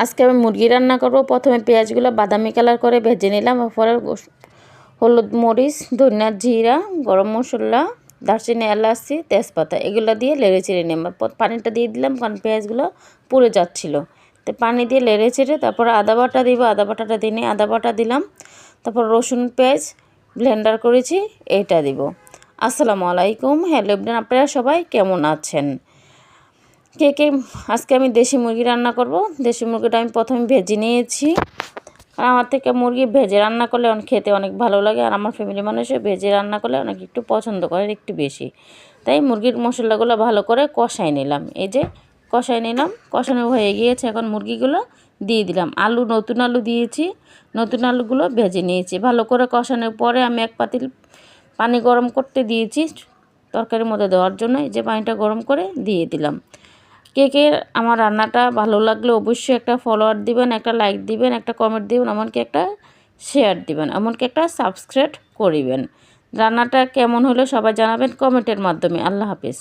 আজকে আমি মুরগি রান্না করব। প্রথমে পেঁয়াজগুলো বাদামি কালার করে ভেজে নিলাম, তারপরে হলুদ, মরিচ, ধনিয়া, জিরা, গরম মশলা, দারচিনি, এলাচি, তেজপাতা এগুলো দিয়ে নেড়ে চেড়ে নিলাম। পানিটা দিয়ে দিলাম কারণ পেঁয়াজগুলো পুড়ে যাচ্ছিল। তো পানি দিয়ে নেড়ে চেড়ে তারপরে আদা বাটা দিব, আদা বাটাটা দিয়ে আদা বাটা দিলাম। তারপর রসুন পেঁয়াজ ব্লেন্ডার করেছি এইটা দিব। আসসালামু আলাইকুম, হ্যালো এভরিওয়ান, আপনারা সবাই কেমন আছেন? কে আজকে আমি দেশি মুরগি রান্না করব। দেশি মুরগিটা আমি প্রথমে ভেজে নিয়েছি। আর আমার থেকে মুরগি ভেজে রান্না করলে খেতে অনেক ভালো লাগে, আর আমার ফ্যামিলি মানুষে ভেজে রান্না করলে অনেক একটু পছন্দ করে একটু বেশি। তাই মুরগির মশলাগুলো ভালো করে কষাই নিলাম। এই যে কষাই নিলাম, কষানো হয়ে গিয়েছে। এখন মুরগিগুলো দিয়ে দিলাম। নতুন আলু দিয়েছি, নতুন আলুগুলো ভেজে নিয়েছি। ভালো করে কষানোর পরে আমি এক পাতিল পানি গরম করতে দিয়েছি তরকারির মধ্যে দেওয়ার জন্য। এই যে পানিটা গরম করে দিয়ে দিলাম। কে আমার রান্নাটা ভালো লাগলে অবশ্যই একটা ফলোয়ার দিবেন, একটা লাইক দিবেন, একটা কমেন্ট দিবেন, এমনকি একটা শেয়ার দিবেন, এমনকি একটা সাবস্ক্রাইব করিবেন। রান্নাটা কেমন হলো সবাই জানাবেন কমেন্টের মাধ্যমে। আল্লাহ হাফেজ।